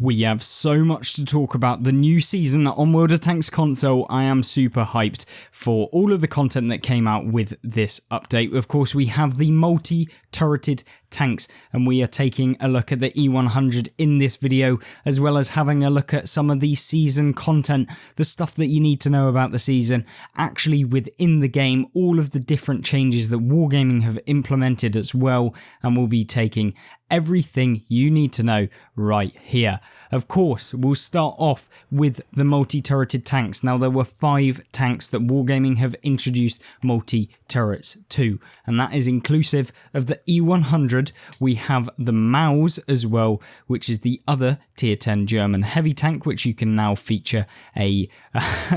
We have so much to talk about the new season on World of Tanks console. I am super hyped for all of the content that came out with this update. Of course, we have the multi-turreted tanks, and we are taking a look at the E100 in this video, as well as having a look at some of the season content, the stuff that you need to know about the season, actually within the game, all of the different changes that Wargaming have implemented as well, and we'll be taking everything you need to know right here. Of course, we'll start off with the multi-turreted tanks. Now, there were 5 tanks that Wargaming have introduced multi-turrets to, and that is inclusive of the E100. We have the Maus as well, which is the other tier 10 German heavy tank, which you can now feature a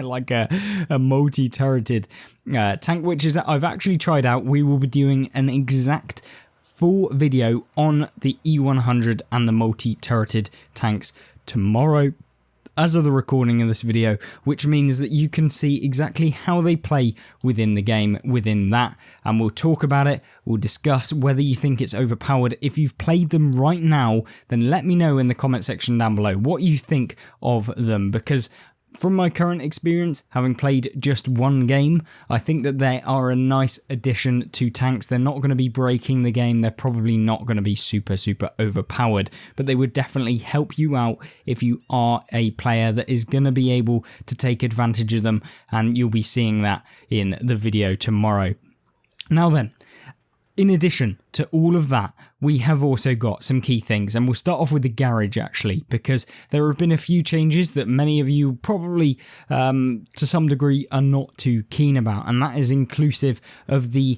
like a multi-turreted tank, which is I've actually tried out. We will be doing an exact full video on the E100 and the multi-turreted tanks tomorrow as of the recording of this video, which means that you can see exactly how they play within the game within that, and we'll talk about it. We'll discuss whether you think it's overpowered. If you've played them right now, then let me know in the comment section down below what you think of them, because from my current experience, having played just one game, I think that they are a nice addition to tanks. They're not going to be breaking the game. They're probably not going to be super overpowered, but they would definitely help you out if you are a player that is going to be able to take advantage of them, and you'll be seeing that in the video tomorrow. Now then, in addition to all of that, we have also got some key things, and we'll start off with the garage actually, because there have been a few changes that many of you probably to some degree are not too keen about, and that is inclusive of the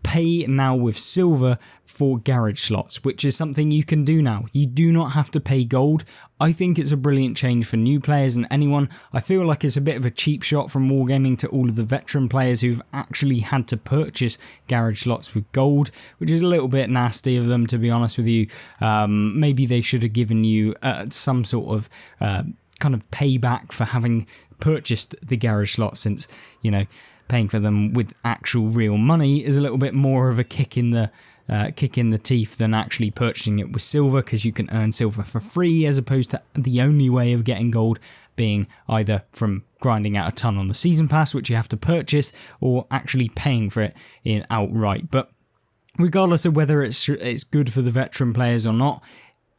pay now with silver for garage slots, which is something you can do now. You do not have to pay gold. I think it's a brilliant change for new players and anyone. I feel like it's a bit of a cheap shot from Wargaming to all of the veteran players who've actually had to purchase garage slots with gold, which is a little bit nasty of them, to be honest with you. Maybe they should have given you some sort of kind of payback for having purchased the garage slot, since, you know, paying for them with actual real money is a little bit more of a kick in the teeth than actually purchasing it with silver, because you can earn silver for free, as opposed to the only way of getting gold being either from grinding out a ton on the season pass, which you have to purchase, or actually paying for it in outright. But regardless of whether it's good for the veteran players or not,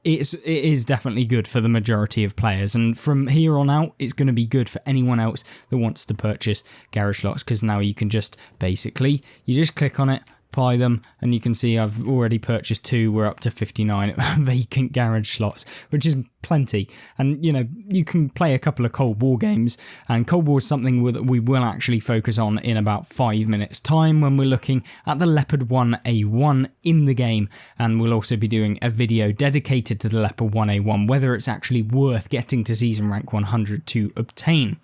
it is definitely good for the majority of players, and from here on out it's going to be good for anyone else that wants to purchase garage slots, because now you can just basically, you just click on it, apply them, and you can see I've already purchased 2. We're up to 59 vacant garage slots, which is plenty. And you know, you can play a couple of Cold War games, and Cold War is something that we will actually focus on in about 5 minutes time when we're looking at the Leopard 1A1 in the game, and we'll also be doing a video dedicated to the Leopard 1A1, whether it's actually worth getting to season rank 100 to obtain.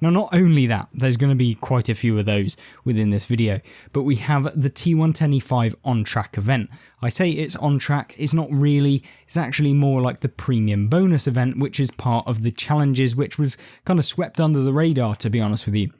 Now, not only that, there's going to be quite a few of those within this video, but we have the T110E5 on-track event. I say it's on track, it's not really, it's actually more like the premium bonus event, which is part of the challenges, which was kind of swept under the radar, to be honest with you.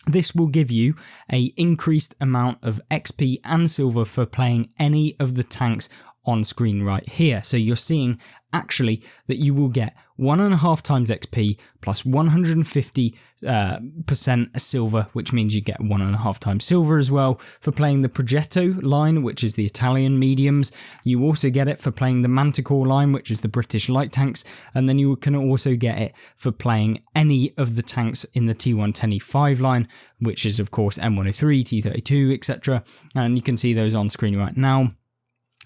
This will give you a increased amount of XP and silver for playing any of the tanks on screen right here. So you're seeing actually that you will get 1.5 times XP plus 150% silver, which means you get 1.5 times silver as well for playing the Progetto line, which is the Italian mediums. You also get it for playing the Manticore line, which is the British light tanks, and then you can also get it for playing any of the tanks in the T110E5 line, which is of course M103, T32, etc. And you can see those on screen right now.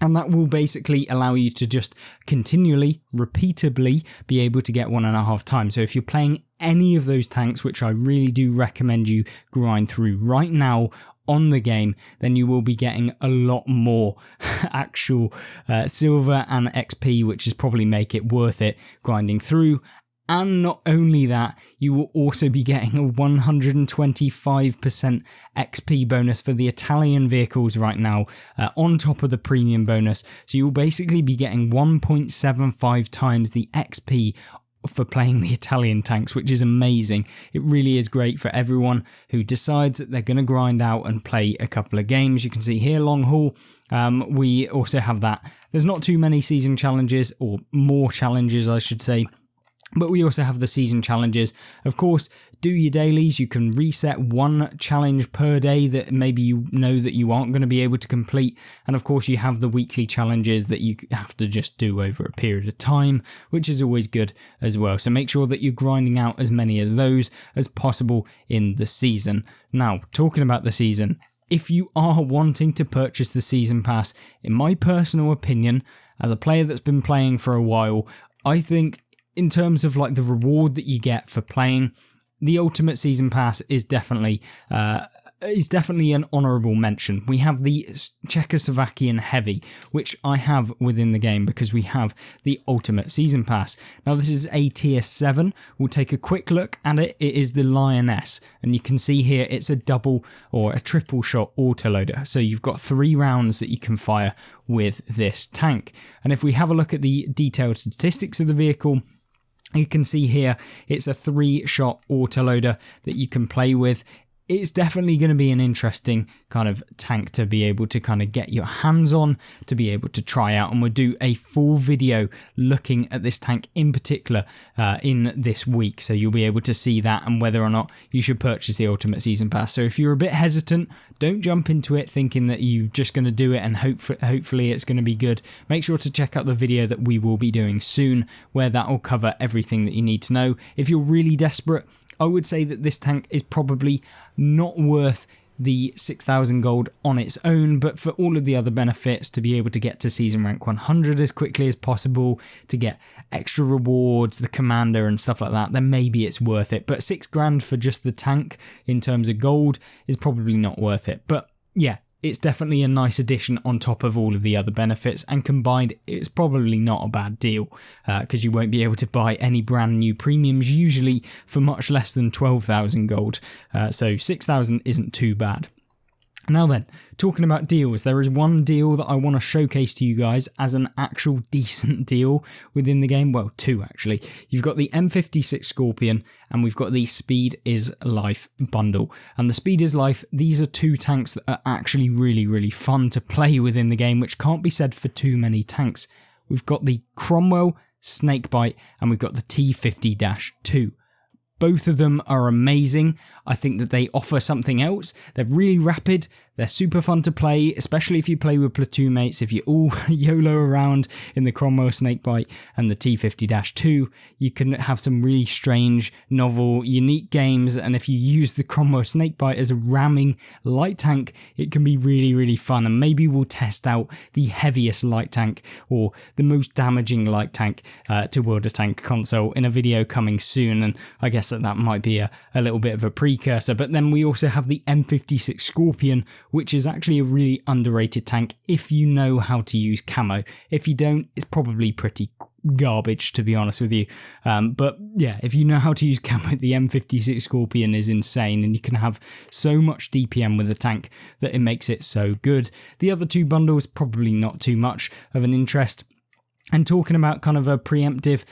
And that will basically allow you to just continually, repeatably be able to get 1.5 times. So if you're playing any of those tanks, which I really do recommend you grind through right now on the game, then you will be getting a lot more actual silver and XP, which is probably make it worth it grinding through. And not only that, you will also be getting a 125% XP bonus for the Italian vehicles right now, on top of the premium bonus. So you'll basically be getting 1.75 times the XP for playing the Italian tanks, which is amazing. It really is great for everyone who decides that they're going to grind out and play a couple of games. You can see here, long haul. We also have that There's not too many season challenges, or more challenges I should say, but we also have the season challenges. Of course, do your dailies. You can reset one challenge per day that maybe you know that you aren't going to be able to complete. And of course, you have the weekly challenges that you have to just do over a period of time, which is always good as well. So make sure that you're grinding out as many as those as possible in the season. Now, talking about the season, if you are wanting to purchase the season pass, in my personal opinion, as a player that's been playing for a while, I think in terms of like the reward that you get for playing, the Ultimate Season Pass is definitely an honourable mention. We have the Czechoslovakian Heavy, which I have within the game because we have the Ultimate Season Pass. Now this is a tier 7. We'll take a quick look at it. It is the Lioness, and you can see here it's a double or a triple shot autoloader. So you've got 3 rounds that you can fire with this tank. And if we have a look at the detailed statistics of the vehicle, you can see here it's a 3-shot autoloader that you can play with. It's definitely going to be an interesting kind of tank to be able to kind of get your hands on, to be able to try out, and we'll do a full video looking at this tank in particular in this week, so you'll be able to see that and whether or not you should purchase the Ultimate Season Pass. So if you're a bit hesitant, don't jump into it thinking that you're just going to do it and hopefully it's going to be good. Make sure to check out the video that we will be doing soon, where that will cover everything that you need to know. If you're really desperate, I would say that this tank is probably not worth the 6,000 gold on its own, but for all of the other benefits, to be able to get to season rank 100 as quickly as possible, to get extra rewards, the commander and stuff like that, then maybe it's worth it. But 6 grand for just the tank in terms of gold is probably not worth it. But yeah, it's definitely a nice addition on top of all of the other benefits, and combined it's probably not a bad deal because you won't be able to buy any brand new premiums usually for much less than 12,000 gold, so 6,000 isn't too bad. Now then, talking about deals, there is one deal that I want to showcase to you guys as an actual decent deal within the game. Well, 2 actually. You've got the M56 Scorpion and we've got the Speed is Life bundle. And the Speed is Life, these are 2 tanks that are actually really fun to play within the game, which can't be said for too many tanks. We've got the Cromwell, Snakebite, and we've got the T50-2. Both of them are amazing. I think that they offer something else. They're really rapid. They're super fun to play, especially if you play with platoon mates. If you all YOLO around in the Cromwell Snakebite and the T50-2, you can have some really strange, novel, unique games. And if you use the Cromwell Snakebite as a ramming light tank, it can be really fun. And maybe we'll test out the heaviest light tank or the most damaging light tank to World of Tanks console in a video coming soon. And I guess that might be a little bit of a precursor. But then we also have the M56 Scorpion, which is actually a really underrated tank if you know how to use camo. If you don't, it's probably pretty garbage, to be honest with you. But yeah, if you know how to use camo, the M56 Scorpion is insane, and you can have so much DPM with the tank that it makes it so good. The other 2 bundles, probably not too much of an interest. And talking about kind of a preemptive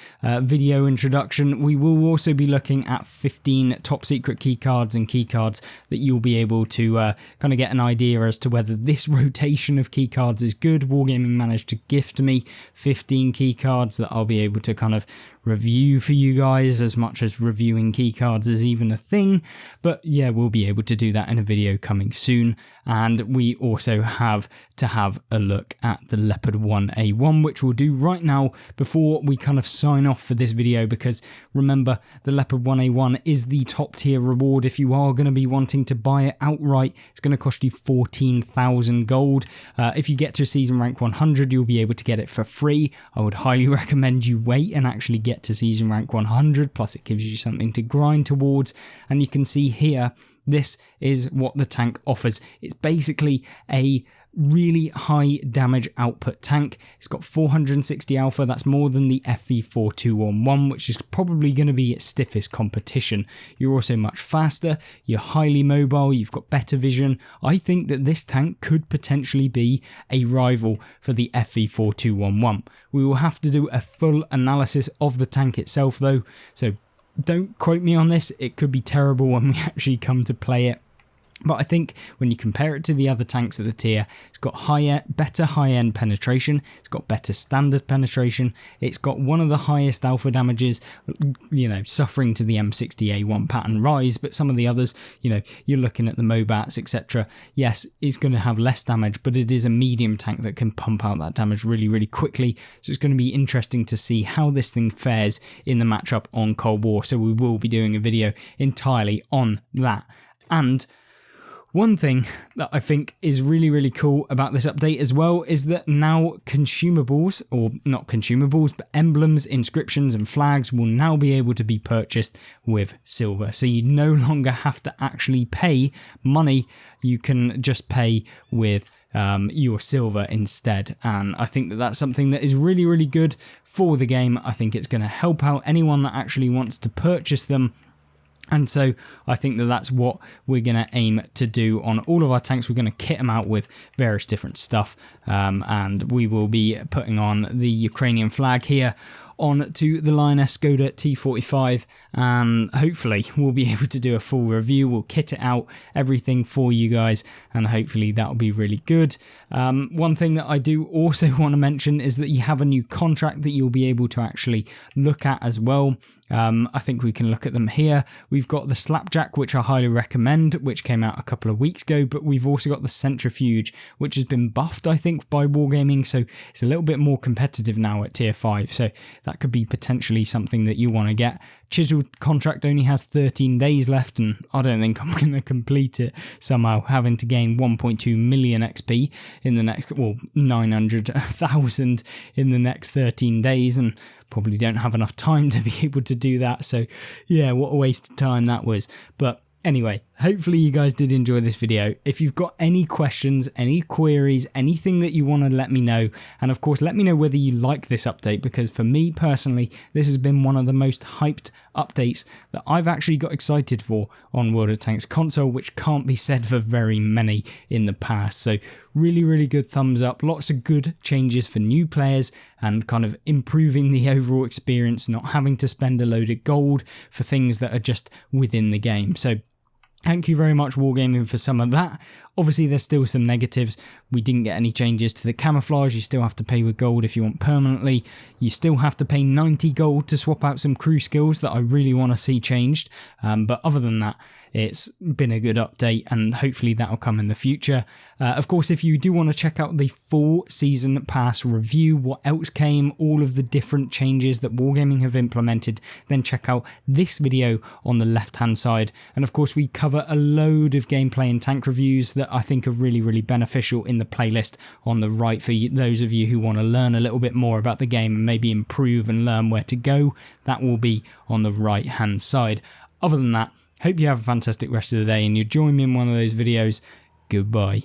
video introduction, we will also be looking at 15 top secret keycards and keycards that you'll be able to kind of get an idea as to whether this rotation of keycards is good. Wargaming managed to gift me 15 keycards that I'll be able to kind of review for you guys, as much as reviewing keycards is even a thing. But yeah, we'll be able to do that in a video coming soon. And we also have to have a look at the Leopard 1A1, which we'll do right now before we kind of sign off for this video, because remember, the Leopard 1A1 is the top tier reward. If you are going to be wanting to buy it outright, it's going to cost you 14,000 gold. If you get to season rank 100, you'll be able to get it for free. I would highly recommend you wait and actually get to season rank 100, plus it gives you something to grind towards. And you can see here, this is what the tank offers. It's basically a really high damage output tank. It's got 460 alpha, that's more than the FV4211, which is probably going to be its stiffest competition. You're also much faster, you're highly mobile, you've got better vision. I think that this tank could potentially be a rival for the FV4211. We will have to do a full analysis of the tank itself though, so don't quote me on this. It could be terrible when we actually come to play it. But I think when you compare it to the other tanks of the tier, it's got better high-end penetration, it's got better standard penetration, it's got one of the highest alpha damages, you know, suffering to the M60A1 pattern rise, but some of the others, you know, you're looking at the Mobats, etc. Yes, it's going to have less damage, but it is a medium tank that can pump out that damage really, really quickly. So it's going to be interesting to see how this thing fares in the matchup on Cold War. So we will be doing a video entirely on that. And one thing that I think is really, really cool about this update as well is that now consumables, or not consumables, but emblems, inscriptions and flags will now be able to be purchased with silver. So you no longer have to actually pay money, you can just pay with your silver instead. And I think that that's something that is really, really good for the game. I think it's going to help out anyone that actually wants to purchase them. And so I think that that's what we're going to aim to do on all of our tanks. We're going to kit them out with various different stuff, and we will be putting on the Ukrainian flag here onto the Lioness Skoda T45, and hopefully we'll be able to do a full review. We'll kit it out, everything for you guys, and hopefully that'll be really good. One thing that I do also want to mention is that you have a new contract that you'll be able to actually look at as well. I think we can look at them here. We've got the Slapjack, which I highly recommend, which came out a couple of weeks ago, but we've also got the Centrifuge, which has been buffed, I think, by Wargaming, so it's a little bit more competitive now at tier 5, so that could be potentially something that you want to get. Chiseled contract only has 13 days left, and I don't think I'm going to complete it somehow, having to gain 1.2 million XP in the next, well, 900,000 in the next 13 days, and probably don't have enough time to be able to do that. So yeah, what a waste of time that was. But anyway, hopefully you guys did enjoy this video. If you've got any questions, any queries, anything that you want to let me know, and of course let me know whether you like this update, because for me personally, this has been one of the most hyped updates that I've actually got excited for on World of Tanks console, which can't be said for very many in the past. So really, really good thumbs up. Lots of good changes for new players and kind of improving the overall experience, not having to spend a load of gold for things that are just within the game. So thank you very much, Wargaming, for some of that. Obviously, there's still some negatives. We didn't get any changes to the camouflage. You still have to pay with gold if you want permanently. You still have to pay 90 gold to swap out some crew skills that I really want to see changed. But other than that, it's been a good update, and hopefully that'll come in the future. Of course, if you do want to check out the full season pass review, what else came, all of the different changes that Wargaming have implemented, then check out this video on the left hand side. And of course, we cover a load of gameplay and tank reviews that I think are really, really beneficial in the playlist on the right for those of you who want to learn a little bit more about the game and maybe improve and learn where to go. That will be on the right hand side. Other than that, hope you have a fantastic rest of the day and you join me in one of those videos. Goodbye.